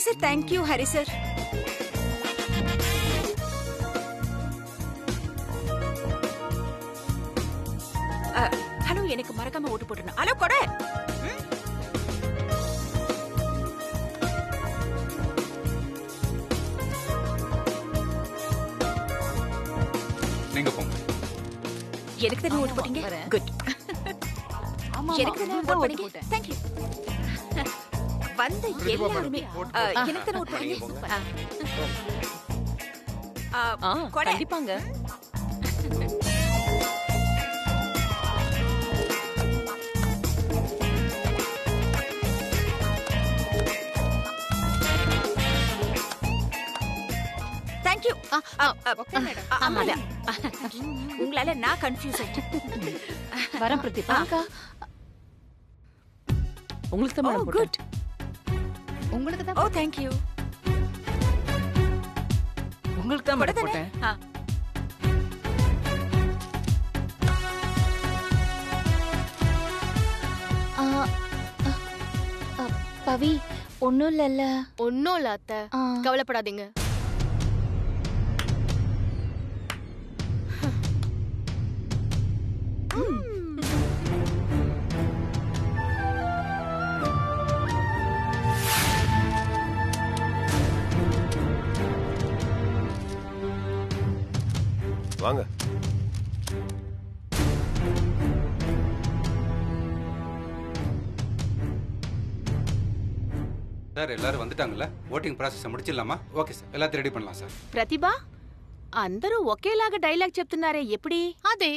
Sir, thank you Hari sir. Hello, எனக்கு மறக்காம ஓட்டு போட்டுருணும். ஹலோ கொடை. நீங்க போங்க. எனக்கு தானே ஓட்டு போட்டீங்க? குட். எனக்கு தானே ஓட்டு போட்டீங்க? தேங்க்யூ. வந்த எல்லாருமே எனக்கு தானே ஓட்டு போட்டீங்க? கொடை. கண்டிப்பாங்க. தேங்க்யூ. உங்களால நான் கன்ஃபியூஸ் ஆயிட்டேன். வரேன் பிரதீபா. உங்களுக்கு தான் மேடம் குட். உங்களுக்கு தான். ஓ தேங்க்யூ. உங்களுக்கு தான் மேடம் போட்டேன். பவி ஒன்னும் இல்ல. ஒன்னும் இல்ல அத்தை, கவலைப்படாதீங்க. வாங்க. சார் எல்லாரும் வந்துட்டாங்கல்ல? ஓட்டிங் ப்ராசஸ் முடிச்சிடலாமா? ఓకే సార్, எல்லாத்தையும் ரெடி பண்ணலாம் சார். ప్రతిభ అందరూ ఒకేలాగా డైలాగ్ చెప్తున్నారే ఎప్పుడీ? అదే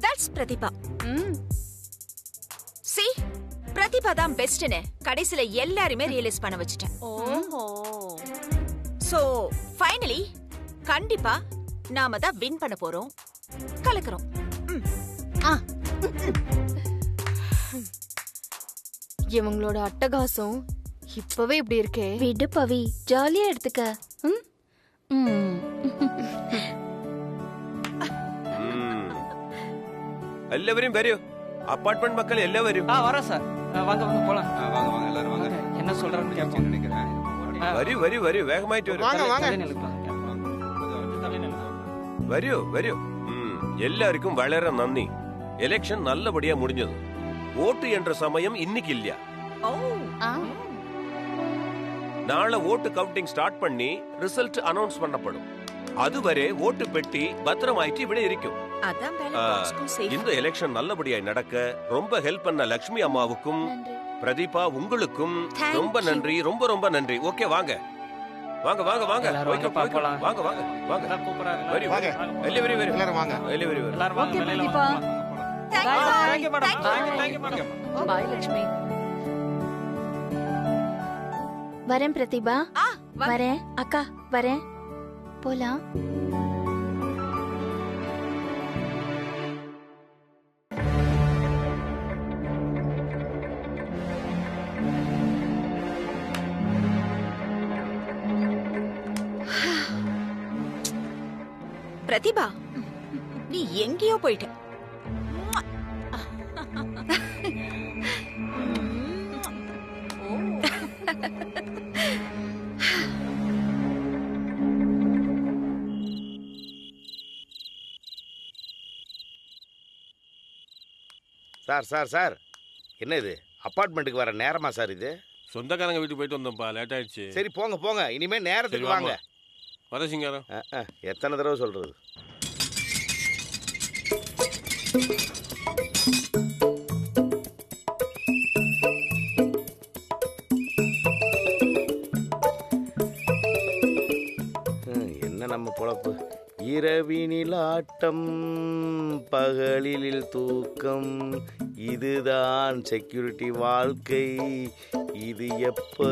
தட்ஸ் பிரதிபா. சி, பிரதிபா தான் பெஸ்ட்னு கடைசில எல்லாருமே ரியலைஸ் பண்ண வச்சிட்டேன். ఓహో. சோ ஃபைனலி கண்டிப்பா நாம தான் வின் பண்ண போறோம். கலக்குறோம். இவங்களோட அட்டகாசம் இப்பவே இப்படி இருக்கே. விடு பவி, ஜாலியா எடுத்துக்க. എല്ലാവരും വരൂ. അപ്പാർട്ട്മെന്റ് മക്കൾ എല്ലാം വരൂ. வரேன் சார். வாங்க வாங்க போலாம். வாங்க வாங்க எல்லாரும் வாங்க. என்ன சொல்றான்னு கேட்போம். நினைக்கிறேன். വരൂ വരൂ വരൂ, വേഗമായിട്ട് വരൂ. വരൂ വരൂ. എല്ലാവർക്കും വളരെ നന്ദി. എലക്ഷൻ നല്ലപടിയാ മുടിഞ്ഞത്. വോട്ട് എன்ற സമയം இன்னிக்கில்ல. நாளை ஓட்டு கவுண்டிங் ஸ்டார்ட் பண்ணி ரிசல்ட் அனௌன்ஸ் பண்ணப்படும். அதுவரை ஓட்டு பெட்டி பத்திரமாயிட்டு இப்படி இருக்கும். இந்த எலெக்ஷன் நல்லபடியாய் நடக்க ரொம்ப ஹெல்ப் பண்ண லட்சுமி அம்மாவுக்கும் பிரதீபா உங்களுக்கும் ரொம்ப நன்றி, ரொம்ப ரொம்ப நன்றி. ஓகே, வாங்க வாங்க வாங்க வாங்க வாங்க வாங்க வாங்க வாங்க. வெரி வாங்க. வெரி வெரி வெரி எல்லாரும் வாங்க. வெரி வெரி வெரி எல்லாரும் வாங்க. Pratibha. Thank you madam. Thank you madam. Bye Lakshmi. வரேன் பிரதிபா. வரேன் அக்கா, வரேன். போலாம். பிரதிபா, நீ எங்கேயோ போயிட்ட. சார் சார் சார், என்ன இது அப்பார்ட்மெண்ட்டுக்கு வர நேரமா சார் இது? சொந்தக்காரங்க வீட்டுக்கு போயிட்டு வந்தோம்ப்பா, லேட் ஆயிடுச்சு. சரி போங்க போங்க, இனிமே நேரத்துக்கு வாங்க. வர சிங்காரம். எத்தனை தடவை சொல்றது? என்ன நம்ம பொழப்பு? இரவினில் ஆட்டம், பகலில் தூக்கம், இதுதான் செக்யூரிட்டி வாழ்க்கை. இது எப்ப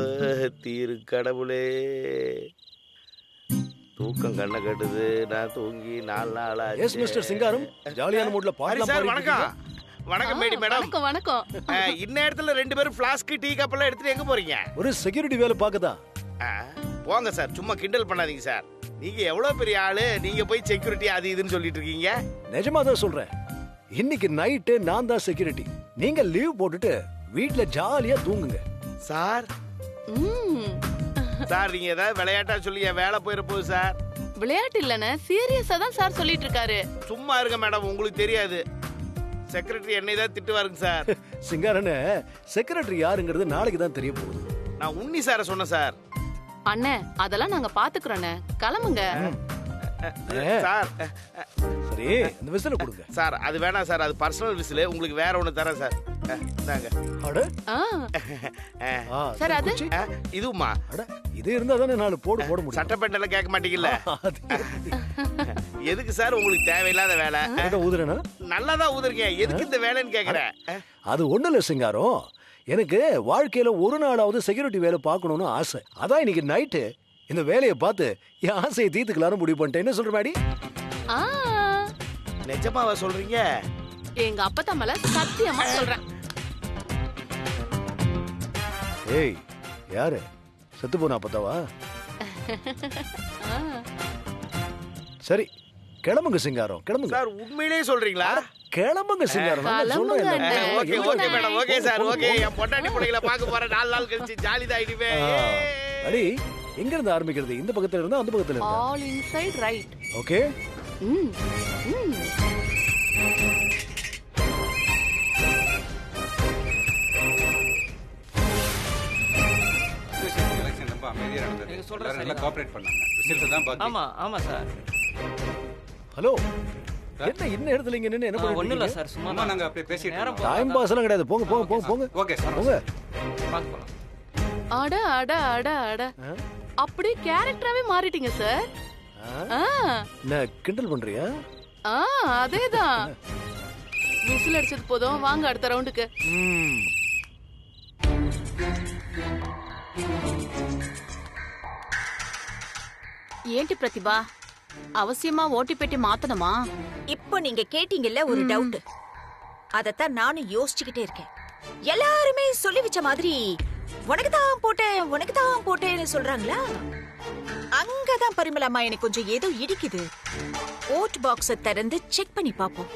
தீரு கடவுளே? தூக்கம் கண்ண கட்டுது. நான் தூங்கி 4 நாள் ஆச்சு. எஸ் மிஸ்டர் சிங்காரம், ஜாலியான மூட்ல பாடலாம். சார் வணக்கம். வணக்கம் மேடி மேடம். வணக்கம் வணக்கம். இந்நேரத்துல 2 பேரும் ஃப்ளாஸ்க் டீ கப் எல்லாம் எடுத்துட்டு எங்க போறீங்க? ஒரு செக்யூரிட்டி வேலை பார்க்கதா. போங்க சார், சும்மா கிண்டல் பண்ணாதீங்க சார். நீங்க எவ்வளவு பெரிய ஆளு, நீங்க போய் செக்யூரிட்டி அது இதுன்னு சொல்லிட்டு இருக்கீங்க? நிஜமா தான் சொல்றேன். இன்னைக்கு நைட்டு நான் தான் செக்யூரிட்டி. நீங்க லீவ் போட்டுட்டு வீட்ல ஜாலியா தூங்குங்க. சார் சார் நீங்க ஏதாவது விளையாட்டா சொல்லி என் வேலை போயிட போகுது சார். விளையாட்டு இல்லனே, சீரியஸா தான் சார் சொல்லிட்டு இருக்காரு. சும்மா இருங்க மேடம், உங்களுக்கு தெரியாது. செக்ரட்டரி என்னை தான் திட்டுவாருங்க சார். சிங்காரனே, செக்ரட்டரி யாருங்கிறது நாளைக்கு தான் தெரிய போகுது. நான் உன்னி சார சொன்னேன் சார். அண்ணே அதெல்லாம் நாங்க பாத்துக்கிறோண்ணே, கிளம்புங்க. சார் சரி, அந்த விசில கொடுங்க. சார் அது வேணாம் சார், அது பர்சனல் விசில். உங்களுக்கு வேற ஒண்ணு தரேன் சார். இந்தாங்க. அட சார் அது இதுமா. அட இது இருந்தா தானே நாலு போட முடியும். சட்டை பேண்ட் எல்லாம் கேட்க மாட்டீங்கல்ல. எதுக்கு சார் உங்களுக்கு தேவையில்லாத வேலை? ஊதுறேனா? நல்லாதான் ஊதுறீங்க, எதுக்கு இந்த வேலைன்னு கேக்குறேன். அது ஒண்ணு இல்ல சிங்காரம், எனக்கு வாழ்க்கையில ஒரு நாளாவது செக்யூரிட்டி வேலை பார்க்கணும்னு ஆசை. அதான் இன்னைக்கு நைட்டு இந்த வேலையை பார்த்து என் ஆசையை தீர்த்துக்கலாம்னு முடிவு பண்ணிட்டேன். என்ன சொல்ற மாடி? நிஜமாவா சொல்றீங்க? எங்க அப்பத்தா மேல சத்தியமா சொல்றேன். ஏய் யாரு செத்து போன அப்பத்தாவா? சரி கிளம்புங்க சிங்காரம், கிளம்புங்க. சார் உண்மையிலேயே சொல்றீங்களா? கிளம்புங்க Singaram. Okay okay madam, okay sir, okay. என் பொண்டாட்டி பிள்ளைகளை பார்க்க போறேன், 4 நாள் கழிச்சு ஜாலி தான் ஆயிடுவே. அடி எங்க இருந்து ஆரம்பிக்கிறது? இந்த பக்கத்துல இருந்தா அந்த பக்கத்துல இருந்தா? All inside right. Okay. Election ரொம்ப அமைதியா நடந்தது. நீங்க சொல்ற எல்லாரும் நல்லா சரிதான். கோஆபரேட் பண்ணாங்க. ரிசல்ட் தான் பாக்கி. ஆமா ஆமா சார். ஹலோ, என்ன இன்ன இடத்துல இங்க நின்னு என்ன ஒண்ணும் இல்ல பண்ணுவீங்க? சார், சும்மா அம்மா நாங்க அப்படியே பேசிட்டு நேரம் இருக்கோம். டைம் பாஸ் எல்லாம் கிடையாது. போங்க போங்க போங்க போங்க. Okay sir. போங்க. பார்க்க போலாம். அட அட அட அட, அப்படியே கேரக்டராவே மாறிட்டீங்க சார். என்ன கிண்டல் பண்றியா? அதேதான். விசில் அடிச்சது போதும், வாங்க அடுத்த ரவுண்டுக்கு. ஏன்டி பிரதிபா, அவசியமா ஓட்டி பெட்டி மாத்தணுமா? இப்போ நீங்க கேட்டீங்கல்ல ஒரு டவுட், அதத்தான் நானும் யோசிச்சுக்கிட்டே இருக்கேன். எல்லாருமே சொல்லி வச்ச மாதிரி உனக்கு தான் போட்டேன்னு சொல்றாங்களா? அங்கதான் பரிமளம்மா எனக்கு கொஞ்சம் ஏதோ இடிக்குது. ஓட் பாக்ஸ திறந்து செக் பண்ணி பாப்போம்.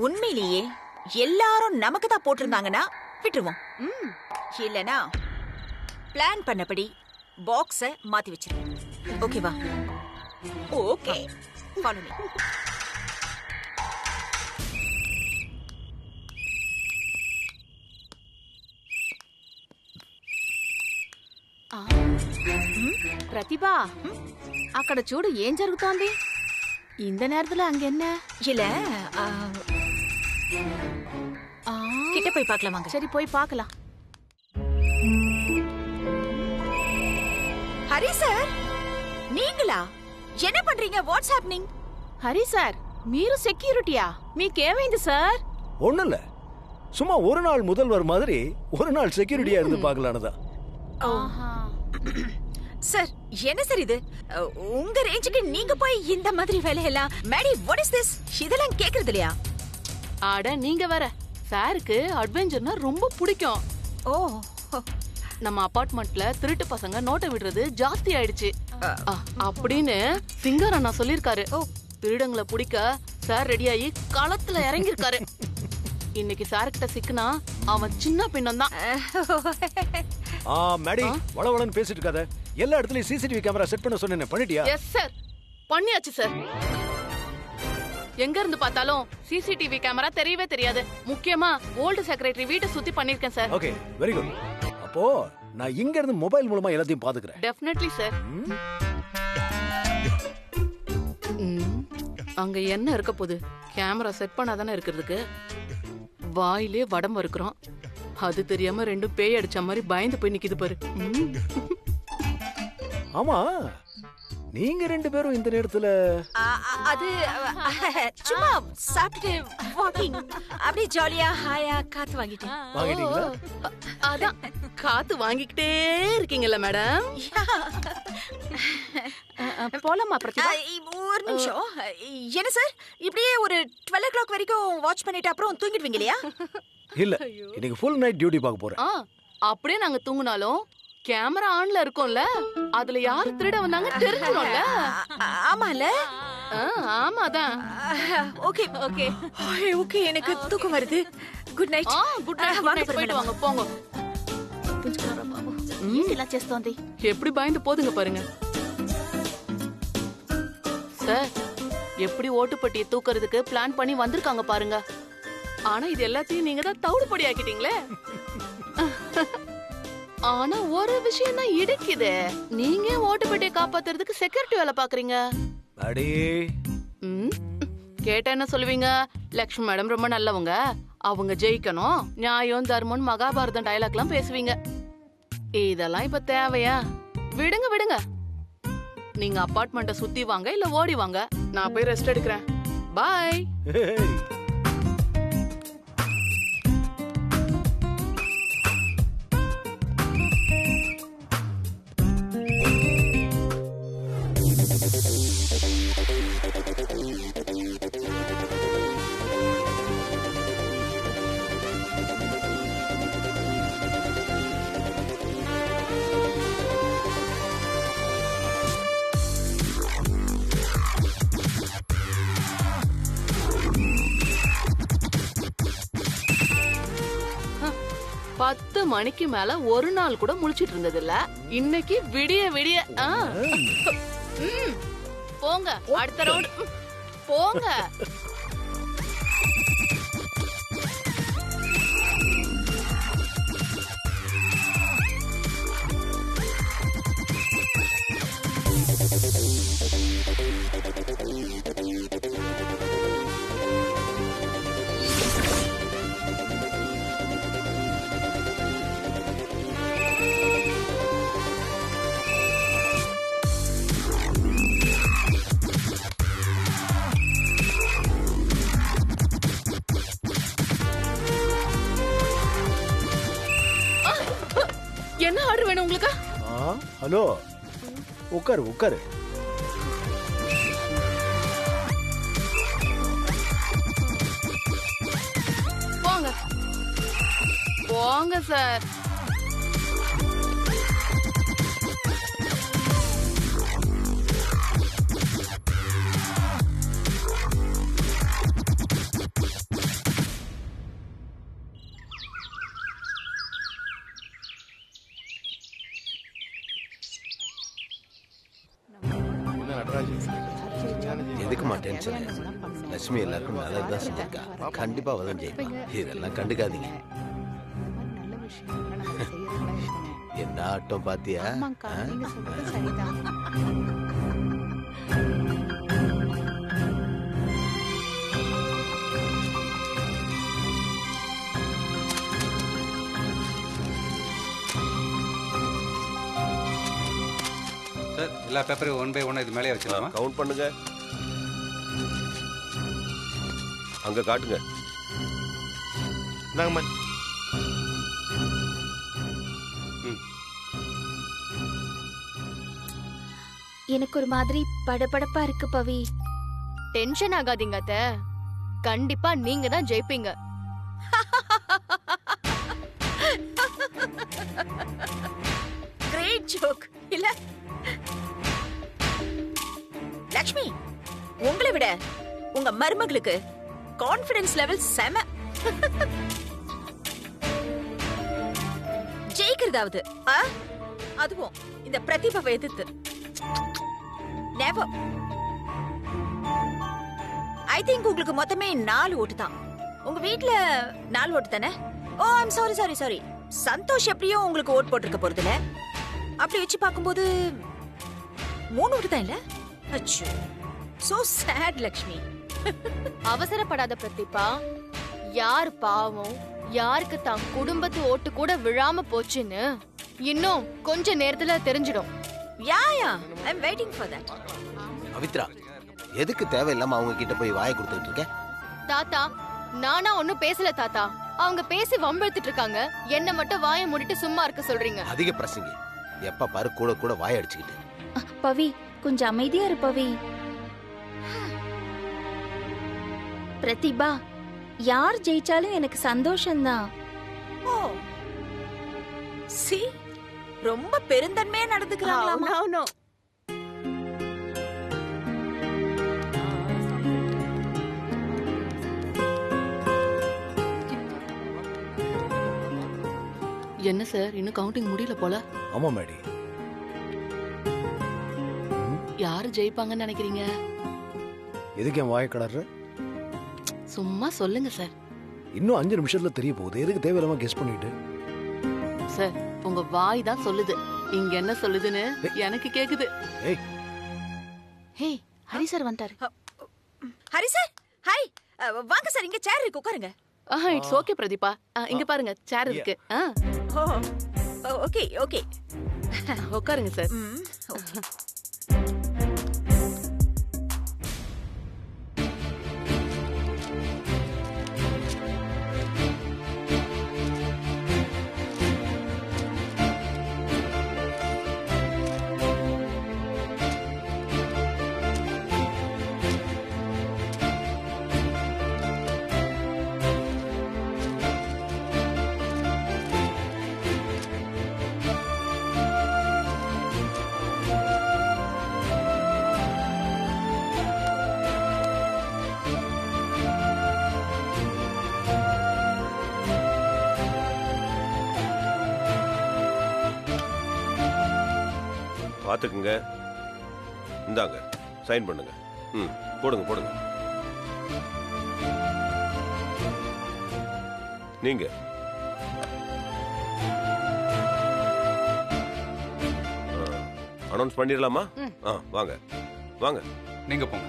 உண்மையிலேயே எல்லாரும் நமக்கு தான் போட்டிருந்தாங்கன்னா விட்டுருவோம். இல்லனா பிளான் பண்ணபடி பாக்ஸ மாத்தி வச்சிருவோம். ஓகேவா? Okay, follow me. ప్రతిభా, అక్కడ చూడు ఏం జరుగుతోంది. ఇంత నేరத்துல அங்க என்ன? இல்ல கிட்ட போய் பார்க்கலாம் வாங்க. சரி போய் பார்க்கலாம். ஹரி சார், நீங்களா? என்ன பண்றீங்க? What's happening? హరి సార్, మీరు సెక్యూరిటీయా? మీకేమైంది సార్? ஒண்ணும் இல்ல, சும்மா ஒரு நாள் முதல்வர் மாதிரி ஒரு நாள் செக்யூரிட்டியா இருந்து பார்க்கலான்னு தான். சார் என்ன சார் இது? உங்க ரேஞ்சுக்கு நீங்க போய் இந்த மாதிரி வேலையெல்லாம்? Maddy, what is this? இதெல்லாம் கேக்குறது இல்லையா? ஆட நீங்க வேற. சாருக்கு அட்வென்ச்சர்னா ரொம்ப பிடிக்கும். ஓ, நம்ம அபார்ட்மெண்ட்ல திருட்டு பசங்க நோட்டை விடுறது ஜாஸ்தி ஆயிடுச்சு அப்படின்னு சிங்கர் அண்ணா சொல்லிருக்காரு. திருடங்களை பிடிக்க சார் ரெடியாகி களத்துல இறங்கிருக்காரு. இன்னைக்கு சார்கிட்ட சிக்கனா அவன் சின்ன பின்னம் தான். மேடி, வளவளன்னு பேசிட்டு இருக்காத. எல்லா இடத்துலயும் சிசிடிவி கேமரா செட் பண்ண சொன்னேன், பண்ணிட்டியா? எஸ் சார், பண்ணியாச்சு சார். எங்க இருந்து பார்த்தாலும் சிசிடிவி கேமரா தெரியவே தெரியாது. முக்கியமா ஓல்டு செக்ரட்டரி வீட்டை சுத்தி பண்ணிருக்கேன் சார். Okay, very good. அப்போ நான் இங்க இருந்து மொபைல் மூலமா எல்லாத்தையும் பாத்துக்கிறேன். Definitely sir. அங்க என்ன இருக்க போகுது? கேமரா செட் பண்ணாதானே இருக்கிறதுக்கு. வாயிலே வடம்பு இருக்கிறோம், அது தெரியாம ரெண்டும் பேய் அடிச்ச மாதிரி பயந்து போய் நிக்குது பாரு. ஆமா, நீங்க ரெண்டு பேரும் இந்த நேரத்துல? அது சும்மா சாப்பிட்டு வாக்கிங், அப்படியே ஜாலியா ஹாயா காத்து வாங்கிட்டீங்களா? அதான் காத்து வாங்கிக்கிட்டே இருக்கீங்கல்ல மேடம். போலாமா பிரதிபா? ஒரு நிமிஷம். என்ன சார், இப்படியே ஒரு 12 o'clock வரைக்கும் வாட்ச் பண்ணிட்டு அப்புறம் தூங்கிடுவீங்க இல்லையா? இல்ல, இன்னைக்கு ஃபுல் நைட் டியூட்டி பார்க்க போறேன். அப்படியே நாங்க தூங்குனாலும் கேமரா ஆன்ல இருக்கும்ல, அதுல யாரு திருட வந்தாங்க தெரிஞ்சிடும்ல. ஆமால? ஆமாதான். ஓகே ஓகே ஓகே, எனக்கு தூக்கம் வருது. Good night. Good night. போயிட்டு வாங்க, போங்க. తప్పించుకున్నారా బాబు ఇలా చేస్తోంది எப்படி பயந்து போதுங்க பாருங்க சார் எப்படி ஓட்டுப்பட்டியை தூக்குறதுக்கு பிளான் பண்ணி வந்திருக்காங்க பாருங்க ஆனா இது எல்லாத்தையும் நீங்க தான் தவிடுபடி ஆக்கிட்டீங்களே ஆனா ஒரு விஷயம் தான் இடிக்குது நீங்க ஓட்டுப்பட்டியை காப்பாத்துறதுக்கு செக்யூரிட்டி வேலை பாக்குறீங்க அடே கேட்டா என்ன சொல்லுவீங்க லக்ஷ்மி மேடம் ரொம்ப நல்லவங்க அவங்க ஜெயிக்கணும் நியாயம் தர்மம் மகாபாரதம் டயலாக் எல்லாம் பேசுவீங்க இதெல்லாம் இப்ப தேவையா விடுங்க விடுங்க நீங்க அபார்ட்மெண்ட்டை சுத்தி வாங்க இல்ல ஓடி வாங்க நான் போய் ரெஸ்ட் எடுக்கிறேன் பாய் பத்து மணிக்கு மேல ஒரு நாள் கூட முழிச்சிட்டு இருந்தது இல்ல இன்னைக்கு விடிய விடிய போங்க அடுத்த ரவுண்ட் போங்க என்ன ஆர்டர் வேணும் உங்களுக்கு ஹலோ உட்காரு உட்காரு போங்க போங்க சார் எதுக்குமா டென்ஷன் லட்சுமி எல்லாருக்கும் நல்லதுதான் செஞ்சிருக்கா கண்டிப்பா அவதான் ஜெயிப்பா இதெல்லாம் கண்டுக்காதீங்க என்ன ஆட்டம் பாத்தியா சார் எல்லா பேப்பரையும் 1 by 1 இது மேலே வச்சிடலாமா கவுண்ட் பண்ணுங்க அங்க காட்டுங்க நாங்கம்மா எனக்கு ஒரு மாதிரி படபடப்பா இருக்கு பவி டென்ஷன் ஆகாதீங்க அத்தை கண்டிப்பா நீங்க தான் ஜெயிப்பீங்க கிரேட் ஜோக் இல்ல லக்ஷ்மி உங்களை விட உங்க மருமகளுக்கு கான்ஃபிடன்ஸ் லெவல் செம ஜெயிக்கிறதாவது அதுவும் இந்த பிரதிபாவை எதிர்த்து நெவர் ஐ திங்க் உங்களுக்கு மொத்தமே 4 ஓட்டு தான் உங்க வீட்ல 4 ஓட்டு தானே oh I'm sorry sorry sorry Santhosh எப்படியும் உங்களுக்கு ஓட் போட்டிருக்க போறது இல்ல அப்படி வச்சு பார்க்கும்போது 3 ஓட்டு தான் இல்ல அச்சோ சோ சேட் லக்ஷ்மி அவசரப்படாத பிரதீபா யார் பாவம் யாருக்கு தான் குடும்பத்து ஓட்டு கூட விழாம போச்சுன்னு இன்னும் கொஞ்ச நேரத்துல தெரிஞ்சிடும் yeah I am waiting for that Pavithra எதுக்கு தேவையில்லாம அவங்க கிட்ட போய் வாயை கொடுத்துட்டு இருக்க தாத்தா நானா ஒன்னும் பேசல தாத்தா அவங்க பேசி வம்பெடுத்துட்டு இருக்காங்க என்ன மட்டும் வாயை மூடிட்டு சும்மா இருக்க சொல்றீங்க அதிக பிரசங்கி எப்ப பாரு கூட கூட வாயை அடிச்சுக்கிட்டு பவி கொஞ்சம் அமைதியா இரு பவி பிரதிபா யார் ஜெயிச்சாலும் எனக்கு சந்தோஷம்தான் ஓ சி ரொம்ப பெருந்தன்மையா நடந்துக்கறாங்களாமா நோ என்ன சார் இன்னும் கவுண்டிங் முடியல போல? ஆமா மேடி. யாரு ஜெயிப்பாங்கன்னு நினைக்கிறீங்க? எதுக்கு என் வாயை கடற? சும்மா சொல்லுங்க சார். இன்னும் 5 நிமிஷத்துல தெரிய போகுது. எதுக்கு தேவையில்லாம கெஸ் பண்ணிட்டு? சார் உங்க வாய் தான் சொல்லுது. இங்க என்ன சொல்லுதுன்னு எனக்கு கேக்குது. ஏய் ஹே, ஹரி சார் வந்தாரு. Hari sir, hi. வாங்க சார், இங்க சேர் இருக்கு, உட்காருங்க. It's okay Pratibha. இங்க பாருங்க சேர் இருக்கு. ஓகே ஓகே, உட்காருங்க சார். பாத்துக்குங்க. இந்தாங்க சைன் பண்ணுங்க. போடுங்க போடுங்க. நீங்க அனௌன்ஸ் பண்ணிடலாமா? வாங்க வாங்க. நீங்க போங்க.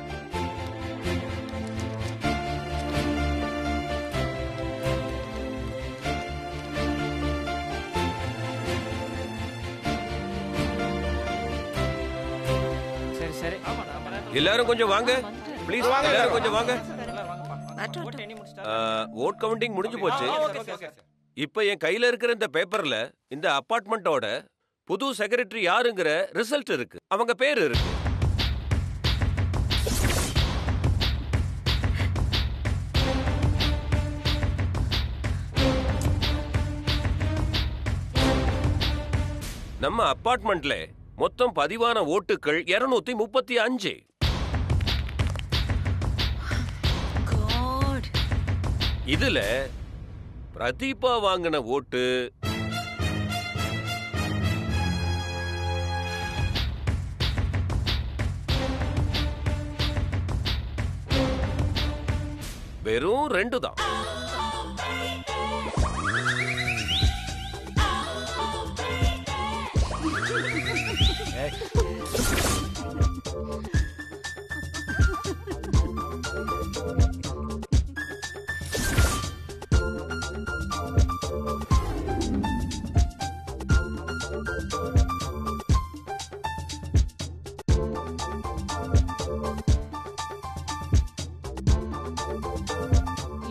சரி எல்லாரும் கொஞ்சம் வாங்க ப்ளீஸ். எல்லாரும் கொஞ்சம் வாங்க. ஓட் கவுண்டிங் முடிஞ்சு போச்சு. இப்ப என் கையில இருக்கிற இந்த பேப்பர்ல இந்த அபார்ட்மெண்டோட புது செக்ரட்டரி யாருங்கிற ரிசல்ட் இருக்கு. அவங்க பேர் இருக்கு. நம்ம அபார்ட்மெண்ட்ல மொத்தம் பதிவான ஓட்டுகள் 235. இதுல பிரதீபா வாங்கின ஓட்டு 2 தான்.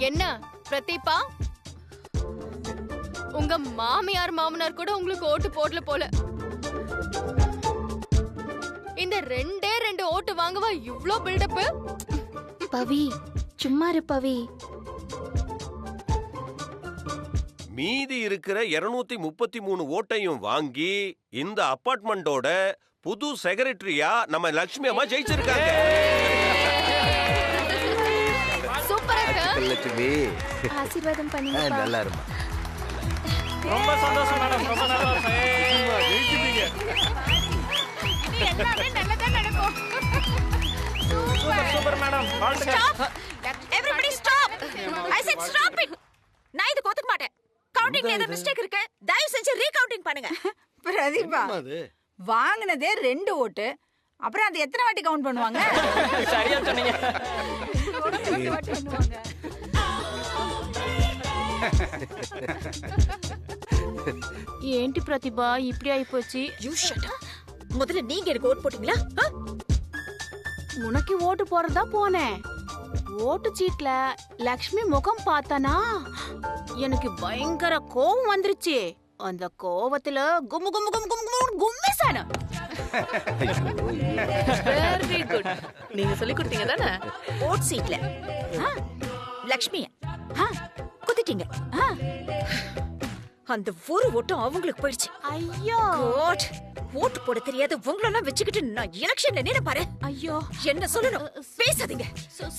என்ன பிரதீபா, உங்க மாமியார் மாமனார் கூட உங்களுக்கு ஓட்டு போடல போல. இந்த 2 ஓட்டு வாங்கவா இவ்ளோ பில்டப்? பவி சும்மா இரு பவி. மீதி இருக்கிற 233 ஓட்டையும் வாங்கி இந்த அபார்ட்மெண்டோட புது செக்ரட்டரியா நம்ம லட்சுமி அம்மா ஜெயிச்சிருக்காங்க. லட்சுமி ஆசீர்வாதம் பண்ணுங்க. நல்லா இருமா. ரொம்ப சந்தோஷம் மேடம். ரொம்ப சந்தோஷம். ஜெயிச்சிட்டீங்க. இது எல்லாமே நல்லதா நடக்கும். Super madam. Everybody stop. I said stop it. நான் இது கோத்துக்க மாட்டேன். கவுண்டிங்ல ஏதோ மிஸ்டேக் இருக்கு. தயவு செஞ்சு ரீகவுண்டிங் பண்ணுங்க. பிரதீபா, வாங்குனதே 2 ஓட்டு. அப்புறம் அது எத்தனை வாட்டி கவுண்ட் பண்ணுவாங்க? சரியா சொன்னீங்க. ఏంటి ప్రతిభా இப்படி ஆயிப்போச்சு? You shut up. முதல்ல நீங்க எனக்கு ஓட் போட்டீங்களா? உனக்கு ஓட்டு போறதா போனேன். ஓட்டு சீட்ல லக்ஷ்மி முகம் பார்த்தானா எனக்கு பயங்கர கோவம் வந்துருச்சு. அந்த கோவத்துல கும்மு கும்மு கும்மு கும்மு கும்மிசான. Very good. நீங்க சொல்லி கொடுத்தீங்க தானே? ஓட் சீட்ல லக்ஷ்மிய குத்திட்டீங்க. அந்த ஒரு ஓட்டம் அவங்களுக்கு போயிடுச்சு. ஐயோ God. ஓட்டு போட தெரியாத உங்களெல்லாம் வச்சுக்கிட்டு நான் எலெக்ஷன்ல நின்னு பாரு. ஐயோ என்ன சொல்லணும்? பேசாதீங்க.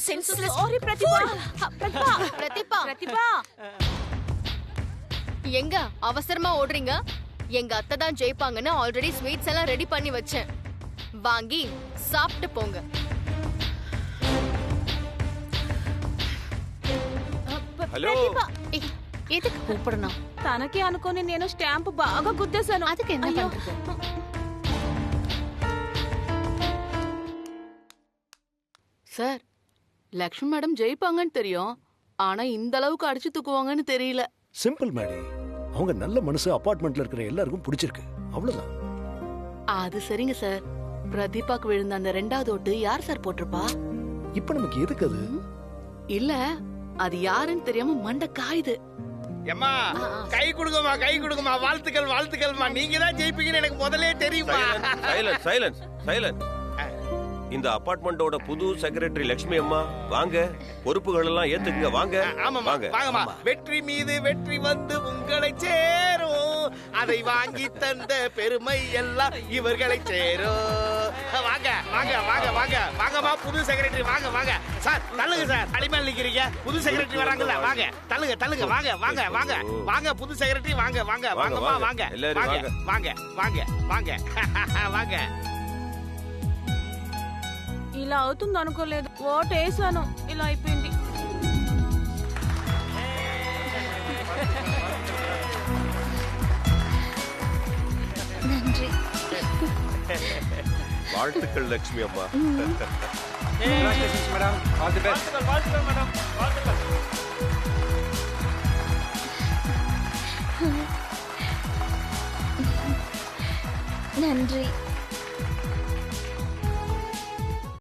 Senseless. சாரி பிரதிபா. பிரதீபா, பிரதிபா எங்க அவசரமா ஓடுறீங்க? எங்க அத்தை தான் ஜெயிப்பாங்கன்னு ஆல்ரெடி ஸ்வீட்ஸ் எல்லாம் ரெடி பண்ணி வச்சேன். வாங்கி சாப்பிட்டு போங்க. హలో ఎదుకు కూపడనా? తనకి అనుకుని నేను స్టాంప్ బాగా గుద్దేశాను. அதுக்கு என்ன பண்றது? சார், லக்ஷ்மி மேடம் ஜெயிப்பாங்கன்னு தெரியும். ஆனா இந்த அளவுக்கு அடிச்சு தூக்குவாங்கன்னு தெரியல. சிம்பிள் மேடி. அவங்க நல்ல மனசு அபார்ட்மெண்ட்ல இருக்கிற எல்லாருக்கும் பிடிச்சிருக்கு. அவ்வளவுதான். அது சரிங்க சார். பிரதீபாக்கு விழுந்த அந்த 2வது ஓட்டு யார் சார் போட்டிருப்பா? இப்ப நமக்கு எதுக்கு அது? இல்ல, அது யாருன்னு தெரியாம மண்டை காயுது. எம்மா கை கொடுங்கம்மா, கை கொடுங்கம்மா. வாழ்த்துக்கள், வாழ்த்துக்கள்மா. நீங்க தான் ஜெயிப்பீங்கன்னு எனக்கு முதல்ல தெரியுமா? Silence silence silence. இந்த அபார்ட்மெண்டோட புது செக்ரட்டரி லட்சுமி அம்மா, வாங்க. பொறுப்புகள் எல்லாம் ஏத்துக்குங்க. வாங்க. ஆமாமா, வாங்க. வாங்கம்மா. வெற்றி மீது வெற்றி வந்து உங்களை சேரும். அதை வாங்கி தந்த பெருமை எல்லாம் இவர்களை சேரும். வாங்க வாங்க வாங்க வாங்க வாங்கம்மா. புது செக்ரட்டரி வாங்க வாங்க. சார் தள்ளுங்க சார், அடிமேல் நிக்கிறீங்க. புது செக்ரட்டரி வராங்கல்ல, வாங்க. தள்ளுங்க தள்ளுங்க. வாங்க வாங்க வாங்க வாங்க. புது செக்ரட்டரி வாங்க வாங்க வாங்கம்மா. வாங்க வாங்க வாங்க வாங்க வாங்க வாங்க. ఇలా అవుతుంది అనుకోలేదు. ఓటు వేసాను, ఇలా అయిపోయింది. நன்றி. வாழ்த்துக்கள் லட்சுமி அம்மா. Congratulations, madam. All the best. வாழ்த்துக்கள் மேடம், வாழ்த்துக்கள். நன்றி.